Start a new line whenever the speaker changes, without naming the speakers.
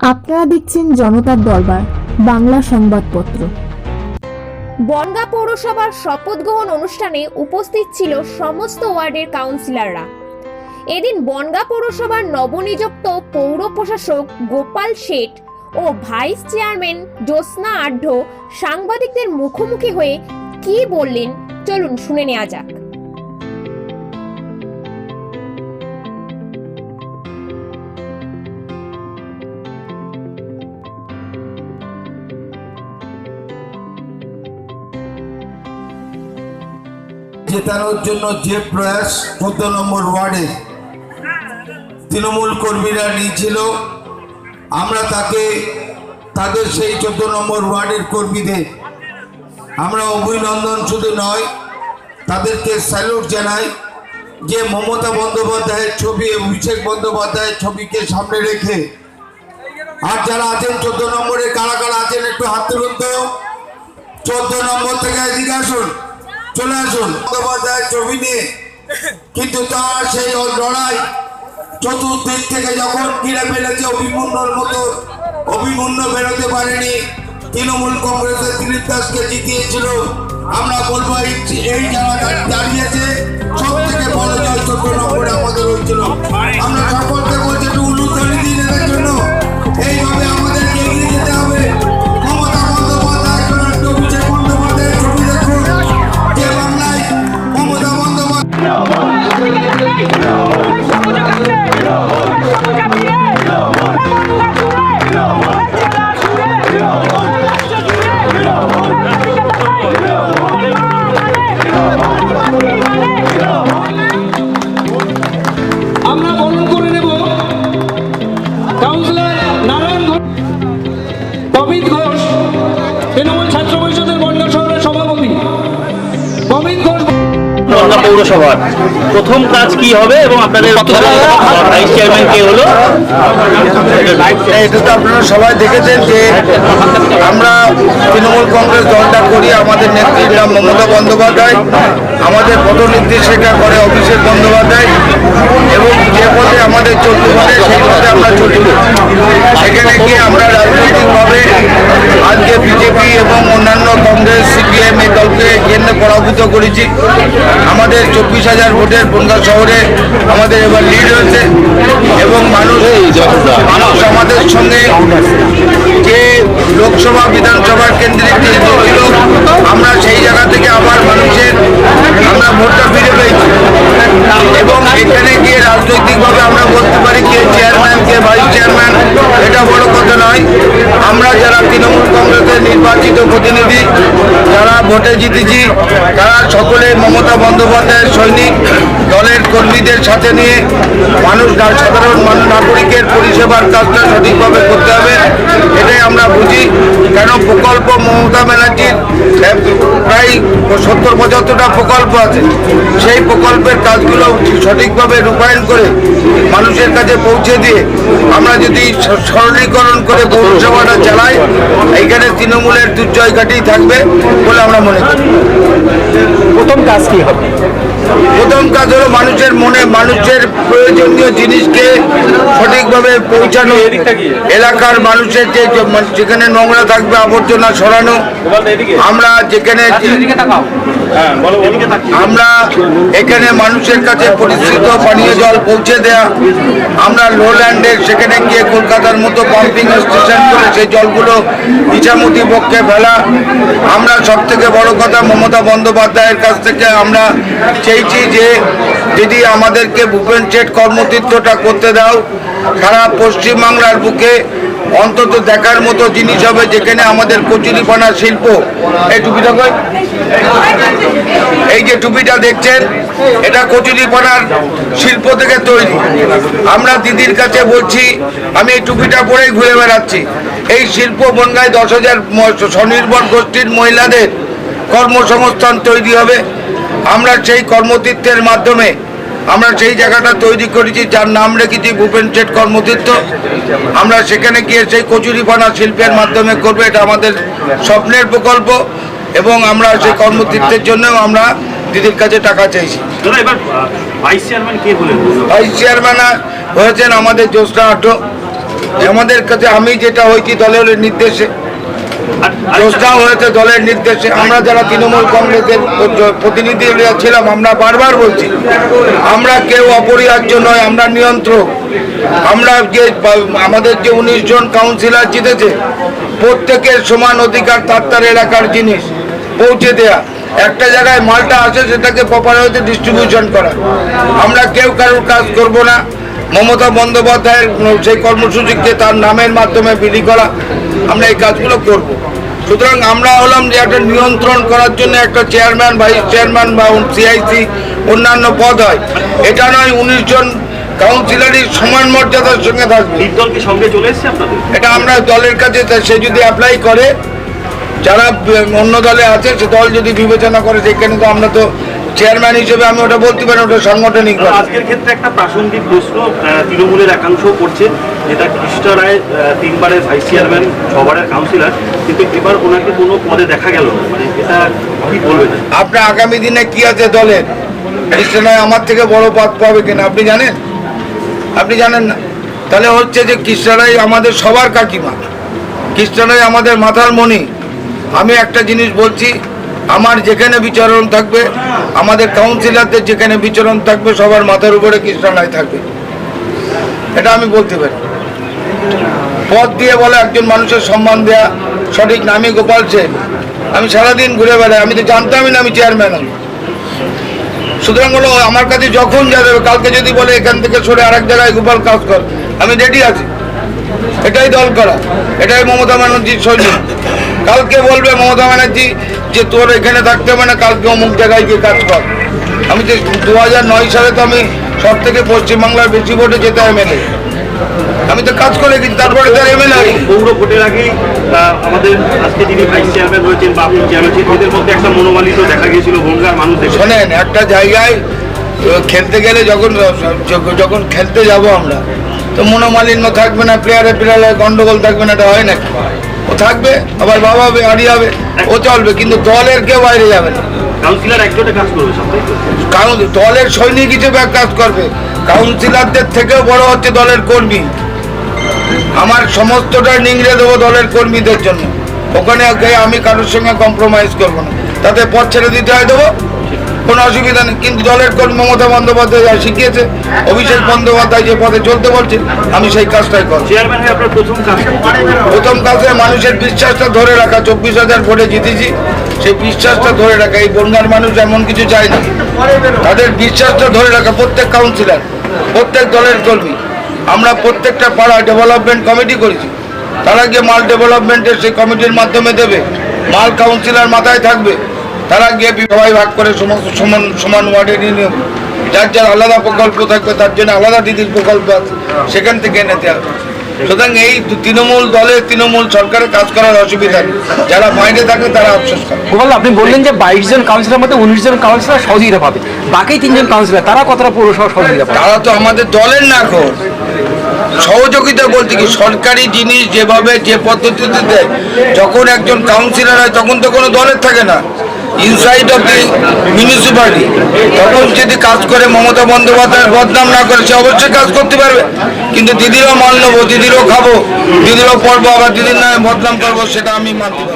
আপনারা দেখছেন জনতার দরবার বাংলা সংবাদপত্র।
বনগাঁ পৌরসভার শপথ গ্রহণ অনুষ্ঠানে উপস্থিত ছিল সমস্ত ওয়ার্ডের কাউন্সিলররা। এদিন বনগাঁ পৌরসভার নবনিযুক্ত পৌর প্রশাসক গোপাল শেঠ ও ভাইস চেয়ারম্যান জ্যোৎস্না আঢ্য সাংবাদিকদের মুখোমুখি হয়ে কি বললেন চলুন শুনে নেওয়া যাক।
জেতানোর জন্য যে প্রয়াস 14 নম্বর ওয়ার্ডে তৃণমূল কর্মীরা নিয়েছিল, আমরা তাদের সেই 14 নম্বর ওয়ার্ডের কর্মীদের আমরা অভিনন্দন শুধু নয়, তাদেরকে স্যালুট জানাই যে মমতা বন্দ্যোপাধ্যায়ের ছবি, অভিষেক বন্দ্যোপাধ্যায়ের ছবিকে সামনে রেখে, আর যারা আছেন 14 নম্বরে কারা কারা আছেন একটু হাত তুলুন তো। 14 নম্বর থেকে এদিকে আসুন, চলে আসুন। বন্দ্যোপাধ্যায়ের ছবি নিয়ে কিন্তু তার সেই লড়াই চতুর্দিক থেকে যখন ঘিরে ফেলেছে, অভিমন্যু বেরোতে পারেনি, তৃণমূল কংগ্রেসের দিলীপ দাসকে জিতিয়েছিল। আমরা বলবো এই যারা দাঁড়িয়েছে সব থেকে বড় জয় 14 নম্বরে আমাদের হয়েছিল। আমরা সকলকে বলছি একটু উলুধ্বনি দিন এদের জন্য। এইভাবে আমাদেরকে এগিয়ে যেতে হবে। মমতা বন্দ্যোপাধ্যায়, অভিষেক বন্দ্যোপাধ্যায়ের ছবি দেখুন, যে বাংলায় মমতা
আমরা বরণ করে নেব কাউন্সিলর নারায়ণ ঘোষ, প্রমিত ঘোষ, তৃণমূল ছাত্র পরিষদের বনগাঁ শহরের সভাপতি প্রমিত ঘোষ।
বনগাঁ পৌরসভার প্রথম কাজ কি হবে এবং আপনাদের ভাইস চেয়ারম্যান কে হলো?
এটা তো আপনারা সবাই দেখেছেন যে আমরা তৃণমূল কংগ্রেস দলটা করি, আমাদের নেত্রীর নাম মমতা বন্দ্যোপাধ্যায়, আমাদের পথ নির্দেশিকা করে অভিষেক বন্দ্যোপাধ্যায়, এবং যে পথে আমাদের চলতে পারে সেই পথে আমরা চলি। সেখানে গিয়ে আমরা রাজনৈতিকভাবে আজকে বিজেপি এবং অন্যান্য কংগ্রেস, সিপিএম এই দলকে কেন্দ্রে পরাভূত করেছি। আমাদের 24,000 ভোটের বনগাঁ শহরে আমাদের এবার লিড হয়েছে এবং মানুষ আমাদের সঙ্গে যে লোকসভা বিধানসভার কেন্দ্রিক যে ছিল, আমরা সেই জায়গা থেকে আবার মানুষের আমরা ভোটটা ফিরে পেয়েছি। এবং এখানে গিয়ে রাজনৈতিকভাবে আমরা বলতে পারি কে চেয়ারম্যান কে ভাইস চেয়ারম্যান এটা বড় কথা নয়। আমরা যারা তৃণমূল কংগ্রেসের নির্বাচিত প্রতিনিধি, যারা ভোটে জিতেছি, তারা সকলে মমতা বন্দ্যোপাধ্যায়ের সৈনিক। দলের কর্মীদের সাথে নিয়ে সাধারণ নাগরিকের পরিষেবার কাজটা সঠিকভাবে করতে হবে, এটাই আমরা বুঝি। কেন প্রকল্প মমতা ব্যানার্জির প্রায় 70-75টা প্রকল্প আছে, সেই প্রকল্পের কাজগুলো সঠিকভাবে রূপায়ণ করে মানুষের কাছে পৌঁছে দিয়ে আমরা যদি সরলীকরণ করে পৌরসভাটা চালাই, এইখানে তৃণমূলের দুর্জয় ঘাটেই থাকবে বলে আমরা মনে করি।
প্রথম কাজ কি হবে?
প্রথম কাজ হলো মানুষের মনে মানুষের প্রয়োজনীয় জিনিসকে সঠিকভাবে পৌঁছানো, এলাকার মানুষের যেখানে নোংরা থাকবে আবর্জনা সরানো, আমরা যেখানে আমরা এখানে মানুষের কাছে পরিশ্রুত পানীয় জল পৌঁছে দেয়া, আমরা লোল্যান্ডের সেখানে গিয়ে কলকাতার মতো পাম্পিং স্টেশন করে সেই জলগুলো ইছামতি পক্ষে ফেলা। আমরা সব থেকে বড় কথা মমতা বন্দ্যোপাধ্যায়ের কাছ থেকে আমরা চেয়েছি যে যদি আমাদেরকে ভূপেন শেঠ কর্মতীর্থটা করতে দাও, সারা পশ্চিমবাংলার বুকে অন্তত দেখার মতো জিনিস হবে, যেখানে আমাদের কচুরিপানা শিল্প, এই টুপিটা কই, এই যে টুপিটা দেখছেন এটা কচুরিপানার শিল্প থেকে তৈরি। আমরা দিদির কাছে বলছি, আমি এই টুপিটা পরেই ঘুরে বেড়াচ্ছি। এই শিল্প বনগাঁয় 10,000 স্বনির্ভর গোষ্ঠীর মহিলাদের কর্মসংস্থান তৈরি হবে। আমরা সেই কর্মতীর্থের মাধ্যমে আমরা সেই জায়গাটা তৈরি করেছি, যার নাম রেখেছি ভূপেন শেঠ কর্মতীর্থ। আমরা সেখানে গিয়ে সেই কচুরিপানা শিল্পের মাধ্যমে করবো, এটা আমাদের স্বপ্নের প্রকল্প এবং আমরা সেই কর্মতীর্থের জন্য আমরা দিদির কাছে টাকা চাইছি।
ভাইস চেয়ারম্যান কে হলেন?
ভাইস চেয়ারম্যান হয়েছেন আমাদের জ্যোৎস্না আঢ্য। আমাদের কাছে আমি যেটা হয়েছি দলের নির্দেশে, চোষটাও হয়েছে দলের নির্দেশে। আমরা যারা তৃণমূল কংগ্রেসের প্রতিনিধিরা ছিলাম, আমরা বারবার বলছি আমরা কেউ অপরিহার্য নয়, আমরা নিয়ন্ত্রক। আমরা যে আমাদের যে 19 জন কাউন্সিলর জিতেছে, প্রত্যেকের সমান অধিকার তার এলাকার জিনিস পৌঁছে দেয়া। একটা জায়গায় মালটা আসে সেটাকে প্রপার হতে ডিস্ট্রিবিউশন করা। আমরা কেউ কারোর কাজ করব না। মমতা বন্দ্যোপাধ্যায়ের সেই কর্মসূচিকে তার নামের মাধ্যমে বিলি করা, আমরা এই কাজগুলো করব। সুতরাং আমরা হলাম যে একটা নিয়ন্ত্রণ করার জন্য একটা চেয়ারম্যান, ভাইস চেয়ারম্যান বা সিআইসি অন্যান্য পদ হয়, এটা নয় 19 জন কাউন্সিলরই সমান মর্যাদার সঙ্গে থাকবে।
দল কি সঙ্গে চলে এসেছে আপনাদের?
এটা আমরা দলের কাছে, সে যদি অ্যাপ্লাই করে, যারা অন্য দলে আছে সে দল যদি বিবেচনা করে, সেখানে তো আমরা তো চেয়ারম্যান হিসেবে আমি ওটা বলতে পারি, ওটা সাংগঠনিক।
আজকের ক্ষেত্রে একটা প্রাসঙ্গিক প্রশ্ন তৃণমূলের একাংশ করছে, যেটা কৃষ্ণ রায় 3 বারের ভাইস চেয়ারম্যান, 6 বারের কাউন্সিলর, কিন্তু এবার ওনাকে কোনো পদে দেখা গেল না, মানে এটা কি বলবেন?
আপনার আগামী দিনে কি আছে দলের? কৃষ্ণ রায় আমার থেকে বড় পদ পাবে কিনা আপনি জানেন? আপনি জানেন না। তাহলে হচ্ছে যে কৃষ্ণ রায় আমাদের সবার কাকিমা, কৃষ্ণ রায় আমাদের মাথার মণি। আমি একটা জিনিস বলছি, আমার যেখানে বিচরণ থাকবে, আমাদের কাউন্সিলরদের যেখানে বিচরণ থাকবে, সবার মাথার উপরে কৃষ্ণ রায় থাকবে, এটা আমি বলতে পারি। পদ দিয়ে বলে একজন মানুষের সম্মান দেয়া সঠিক নামে গোপাল সেন। আমি সারাদিন ঘুরে বেড়াই, আমি তো জানতামই না আমি চেয়ারম্যান আমি। সুতরাং হলো আমার কাছে যখন যাবে, কালকে যদি বলে এখান থেকে সরে আরেক জায়গায় গোপাল কাজ কর, আমি রেডি আছি। এটাই দল করা, এটাই মমতা ব্যানার্জির সৈনিক। কালকে বলবে মমতা ব্যানার্জি যে তোর এখানে থাকতে হবে না, কালকে অমুক জায়গায় গিয়ে কাজ কর। আমি তো 2009 সালে তো আমি সব থেকে পশ্চিমবাংলার বেশি ভোটে যেতে এমএলএ, আমি তো কাজ করে গেছি, তারপরে তার এমএলএ হই।
পৌর ভোটের আগেই আমাদের আজকে যিনি ভাইস চেয়ারম্যান হয়েছেন বা আপনি চেয়ারম্যান ছিলেন, এদের মধ্যে একটা মনোমালিন্য দেখা গিয়েছিল বনগাঁর মানুষ।
শোনেন, একটা জায়গায় খেলতে গেলে যখন খেলতে যাব আমরা, তো মনোমালিন্য থাকবে না, প্লেয়ারে গন্ডগোল থাকবে না, এটা হয় নাকি? ও থাকবে, আবার বাবা হবে, হারি হবে, ও চলবে, কিন্তু দলের কেউ বাইরে যাবে না।
কাউন্সিলর একজোটে কাজ করবে সব,
কারণ দলের সৈনিক হিসেবে কাজ করবে। কাউন্সিলরদের থেকেও বড় হচ্ছে দলের কর্মী। আমার সমস্তটা নিংড়ে দেবো দলের কর্মীদের জন্য। ওখানে আমি কারোর সঙ্গে কম্প্রোমাইজ করবো না, তাতে পথ ছেড়ে দিতে হয় দেবো, কোনো অসুবিধা নেই। কিন্তু দলের কর্মী মমতা বন্দ্যোপাধ্যায় যা শিখিয়েছে, অভিষেক বন্দ্যোপাধ্যায় যে পথে চলতে বলছে, আমি সেই কাজটাই করব।
চেয়ারম্যান হয়ে আপনার
প্রথম কাজে মানুষের বিশ্বাসটা ধরে রাখা। 24,000 ভোটে জিতেছি, সেই বিশ্বাসটা ধরে রাখা। এই বনগাঁর মানুষ এমন কিছু চায় না, তাদের বিশ্বাসটা ধরে রাখা। প্রত্যেক কাউন্সিলর, প্রত্যেক দলের কর্মী, আমরা প্রত্যেকটা পাড়া ডেভেলপমেন্ট কমিটি করেছি। তারা গিয়ে মাল ডেভেলপমেন্টের সেই কমিটির মাধ্যমে দেবে, মাল কাউন্সিলর মাথায় থাকবে। তারা গিয়ে সবাই ভাগ করে সমস্ত সমান ওয়ার্ডে নিয়ে নেবে। যার যার আলাদা প্রকল্প থাকবে, তার জন্য আলাদা দিদির প্রকল্প আছে, সেখান থেকে নিতে হবে। সুতরাং এই তৃণমূল দলে, তৃণমূল সরকারের কাজ করার অসুবিধা নেই। যারা বাইরে থাকে তারা আফসোস করে।
গোপাল, আপনি বললেন যে 22 জন কাউন্সিলর মধ্যে 19 জন কাউন্সিলর সহযোগিতা পাবে, বাকি 3 জন কাউন্সিলর তারা কতটা পৌরসভা সহযোগিতা পাবে?
তারা তো আমাদের দলের না। এখন সহযোগিতা বলতে কি, সরকারি জিনিস যেভাবে যে পদ্ধতিতে দেয়, যখন একজন কাউন্সিলর হয় তখন তো কোনো দলের থাকে না, ইনসাইড অফ দি মিউনিসিপ্যালিটি। তখন যদি কাজ করে মমতা বন্দ্যোপাধ্যায়ের বদনাম না করে, সে অবশ্যই কাজ করতে পারবে। কিন্তু দিদিরও মাল নেবো, দিদিরও খাবো, দিদিরও পড়বো, আবার দিদির নামে বদনাম করবো, সেটা আমি মানতে পারি।